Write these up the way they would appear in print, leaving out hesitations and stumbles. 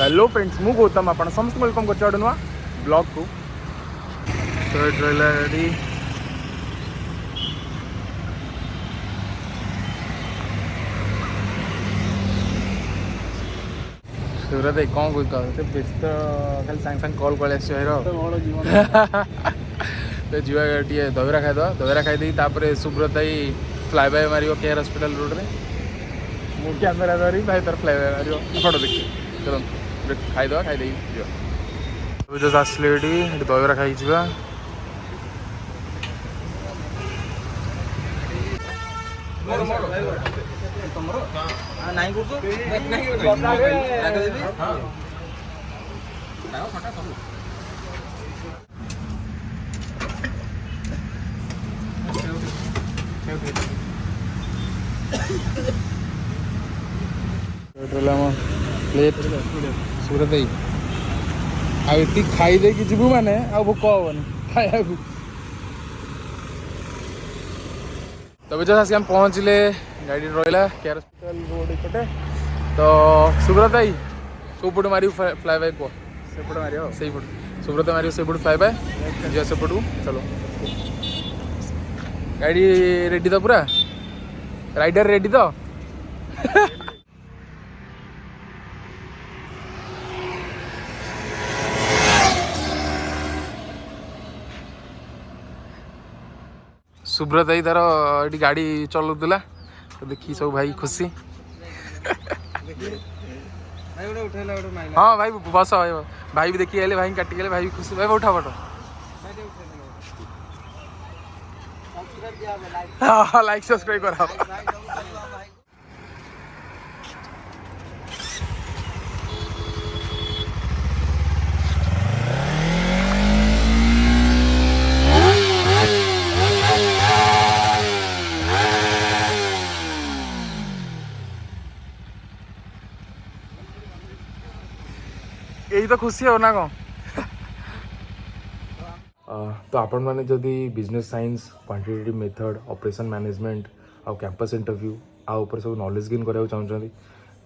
hello friends मु गौतम आप समस्त वेलकम कर नुआ ब्लॉग को तो रेडी सूरत कौन कहते व्यस्त खाली सांग सांग कॉल कर तो जीवा टे दहीरा खाईद दहीरा खाई सुब्रत फ्लाई बाय मार केयर हॉस्पिटल रोड रे मु कैमेरा धरी भाई तार फ्लाई बाय मार फोटो देखिए चलो खाईद खाई जस्ट आसले ये दहीरा खाई प्लेट सूरत आई खाई दे जीवु माने भोक हेनी खाया तब जस्ट आसिक पहुँचले गाड़ी रहा केयर हॉस्पिटल रोड एपटे तो सुब्रत भाई सोपट मार फ्लाई बाय कह सेपट मार से सुब्रत मार से फ्लाई बाय जा सेपट को चलो गाड़ी रेडी तो पूरा राइडर रेडी तो सुब्रत भाई तार ये गाड़ी चलाऊला तो देखी सब भाई खुशी हाँ भाई बस भाई भाई भी देखिए भाई काटिके भाई भी खुशी भाई उठा फोटो हाँ लाइक सब्सक्राइब करा यही तो खुशी हो ना कौन तो आपण मैंने जदि business science quantitative method operation management आउ कैंपस इंटरव्यू आउ ऊपर सब नॉलेज गेन कराया चाहूँगी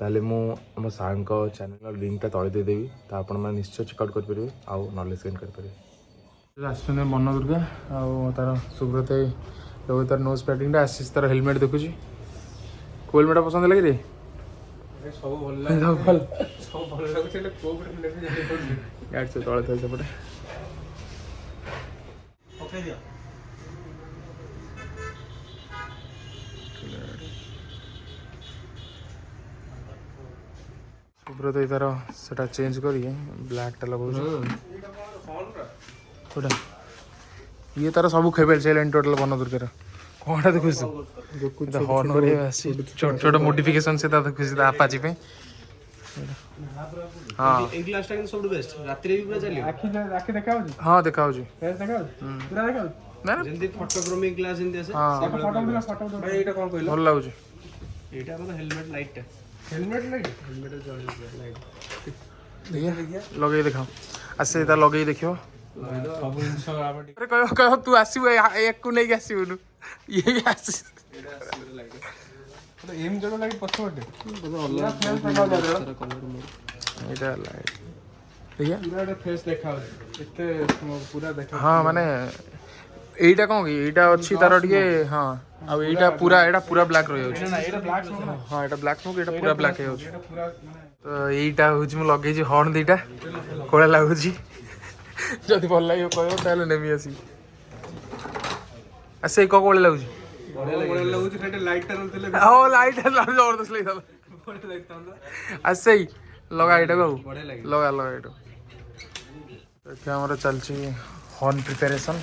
ताले मो सार चैनल लिंकटा तले देदेवी तो आपण मैंने निश्चय चेकआउट करेंगे आउ नॉलेज गेन करेंगे आसुने मन दुर्गा आउ तार सुब्रत जो तार नोज पैटिंग आसीस तार हेलमेट देखुची को हेलमेट पसंद लगे रे सब भल से तले था सेपटे सुब्रत तार से चेंज कर ब्लैक टा लगा ये तार सब खेबेल चैलेंज टोटल बन दुर्गार कौन देखुच हॉर्न छोट छोट मोडिफिकेशन से देखुच आपाची पे हाँ एक ग्लास टा सब बेस्ट रात रे भी पूरा चलियो आखि देखा होजी हाँ देखा होजी फेस देखा होजी पूरा देखा होजी ना जंदी फोटोक्रोमिक ग्लास इन देसे फोटो भाई एटा कोन कहलो भल लागुजी एटा मतलब हेलमेट लाइट टा हेलमेट जळी लाइट देखिए लगे दिखाओ आसे ता लगे देखियो सब जिंस अरे कह तू आसीबो एक को नै आसीबो ये आसी तो एम जड़ो लाइट पछोटे एटा लाइट देखिए पूरा फेस देखा एते पूरा देखा हां माने एटा कोन की एटा अछि तार टिके हां आ एटा पूरा ब्लैक रह जाउछ ना एटा ब्लैक स्मोक हां एटा ब्लैक स्मोक एटा पूरा ब्लैक हो जाउछ पूरा तो एटा होछ म लगे छी हॉर्न दीटा कोला लागुची जदि भल लागियो कहियो ताले नेमी आसी आसे को कोले लागुची बड़े लागुची फेटे लाइट टा रलतले ओ लाइट जबरदस्त लागल बड़े लागतंदा आसे लगा एटा को लगा एटा क्या हमारा चलची हॉर्न प्रिपरेशन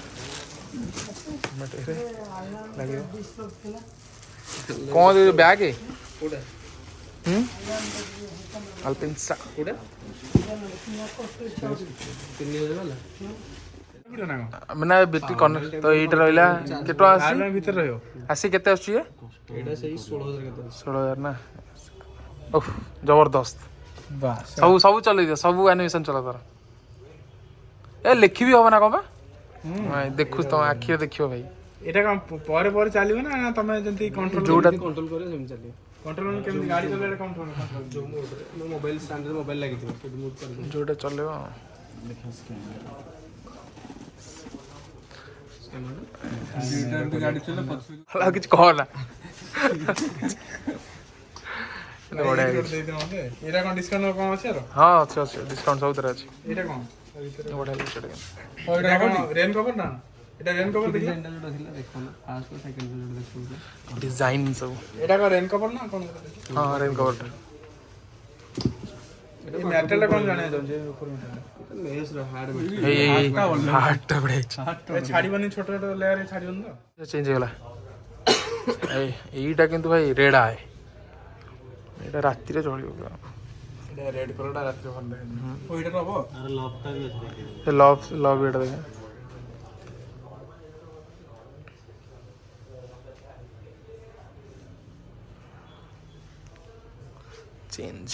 मटेरे लगे कौन दे बैग है कोडा अल्पिनसा कोडा 3000 वाला मैंने बेटी कौन तो एट रहिला केतो आसी भीतर रहियो आसी केते आछी एटा सही 16000 ना ओह जबरदस्त वाह सब चलै दे सब एनिमेशन चला तार ए लिखि भी होबा ना कोबा देखु तो आखियो देखियो भाई एटा काम पर चलियो ना तमे जंती कंट्रोल करे जेम चलियो कंट्रोल केमती गाड़ी चलेला कंट्रोल जो मोबाइल स्टैंड रे मोबाइल लागि थियो सेट मूव कर जोटा चलेबो देखा स्कैनर कंप्यूटर की गाड़ी चले हला किछ कहला बड़ा दे दे मते एरा कोन डिस्काउंट कोन अछि रो हां अच्छा डिस्काउंट सब तरह अछि एटा कोन बड़ा लिस्ट ओ एटा कोन रेन कवर ना एटा रेन कवर देखि सेंटर जोटा थिला देखो ना फर्स्ट और सेकंड जोटा देखो डिजाइन सब एटा को रेन कवर ना कोन हां रेन कवर ए मेटल कोन जाने जो जे ऊपर में लेस रो हार्ड में ए हार्ड टा बड़े छाड़ी बनी छोटा छोटा लेयर छाड़ी बन तो चेंज होला ए एटा किंतु भाई रेड आए एटा रात्रि रे चलियो एटा रेड कलर रात्रि भल लागे ओ एटा रहबो अरे लव टा भी अछि लव एटा देखे चेंज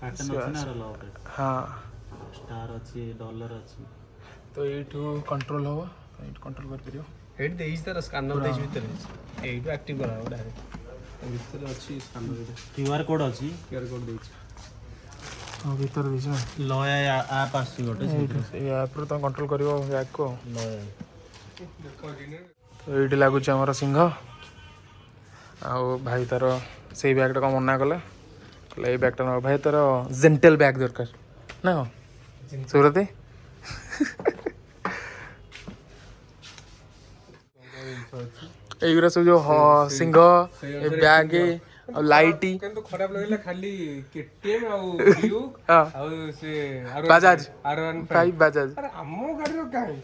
पैटर्न अछि ना लव रे हां स्टार अछि डॉलर अछि तो एठू कंट्रोल हो एट कंट्रोल कर करियो हेड देइस तर स्कैनर देइस भीतर एइटू एक्टिव करा डायरेक्ट भीतर अछि स्कैनर क्यूआर कोड अछि क्यूआर कोड देइस हां भीतर देइस ना लय ऐप आसी गोटे ए ऐप रो तो कंट्रोल करियो बैक को लय तो एठी लागु छ हमर सिंह आउ भाई तार सेई बैग टा मना कले ए बैग टा भाई तार जेंटल बैग दरकार ना सूरती एगुरा सब जो सिंह ए बैग और लाइटी किंतु खराब लगले खाली केटीएम आ ड्यूक आ से बजाज R1 5 बजाज अरे हमो गाड़ी रो काई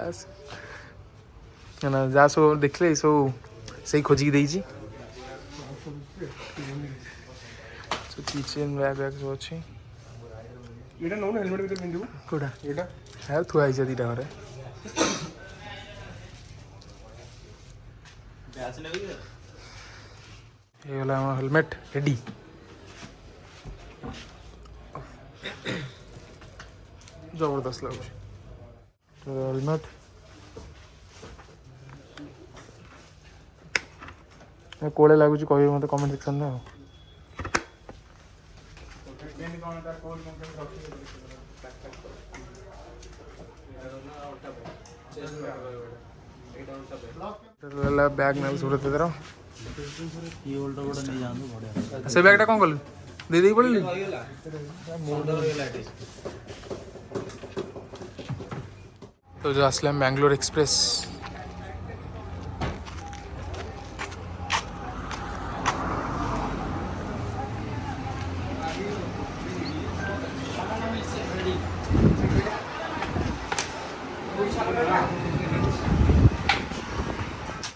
आसु ना जा सो देखले सो सही खोजी की देइची सो किचन बैग जो अछि एटा नो हेलमेट भीतर पिंदु कोडा एटा है थुआ आइजा दीटा घरे बैच लगी ये वाला हेलमेट रेडी जबरदस्त लगुच तो हेलमेट कोड़े लगुच कह मत कमेंट सेक्शन में बैग ना सूरत तेरा की होल्डर गोटा नहीं जानू बढ़िया से बैग टा कोन कलु दे देई पड़ली तो जो असलम बैंगलोर एक्सप्रेस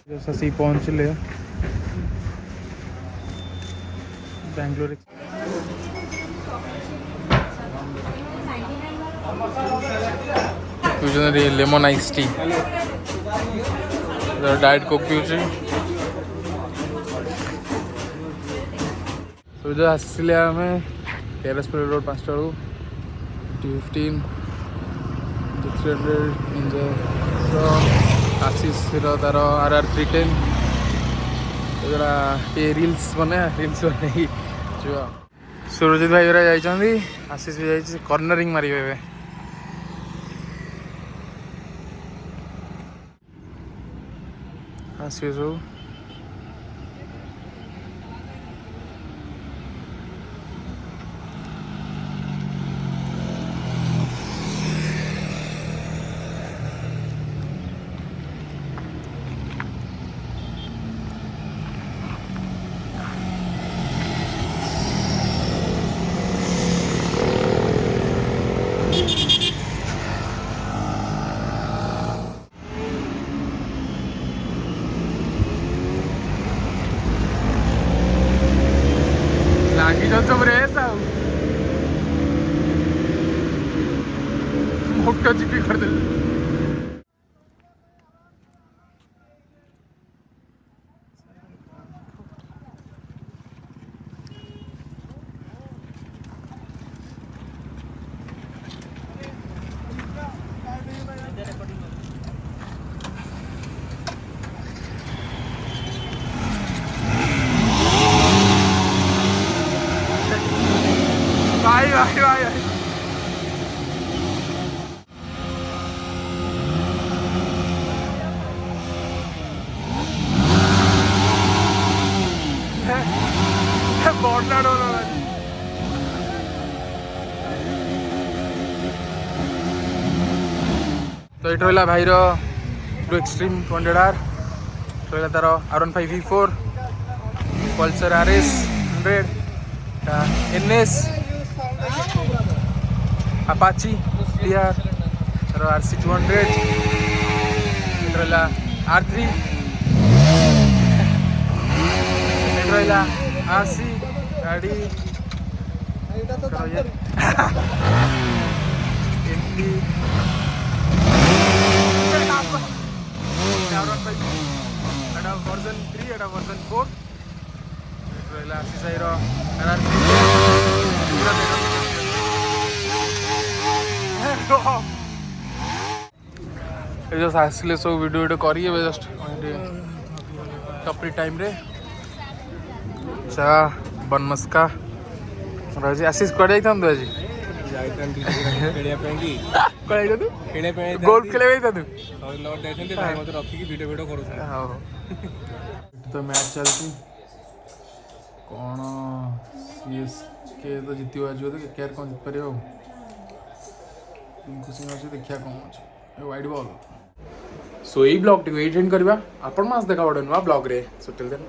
जैसा सी पहुंच ले Bangalore lemon ice tea diet coke पिउची तो जो आसले आम टेरेस पर रोड 5 टा 15 300 एंजॉय सो आशीष तार RR 310 एगुड़ा ये रील्स बने जो सुरजित भाई गुरा जाइछंदी आशीष भी जाइछ कॉर्नरिंग मारिबे बे आशीष हो ये रहा भाईर टू एक्सट्रीम 200R रहा तार R15 V4 Pulsar RS 100 NS Apache TR RC 200 रहा R3 रहा RC गाड़ी एमटी वर्जन 3 एटा वर्जन 4 रहा सीसाई जस्ट आसले सब वीडियो करिए जस्ट कपरी टाइम रे चा बनमस्का रही आशीष कड़े जाइए आज गोल्फ खेल तो मैच चलती कौन सीएसके तो जीत आज केआर कौन जीत पार खुशी अच्छे देखिए कौन अच्छे व्हाइट बॉल सो यही ब्लॉग टी एंड करवा आपण मास देखा बड़े नुआ ब्लॉग रे सो टिल देन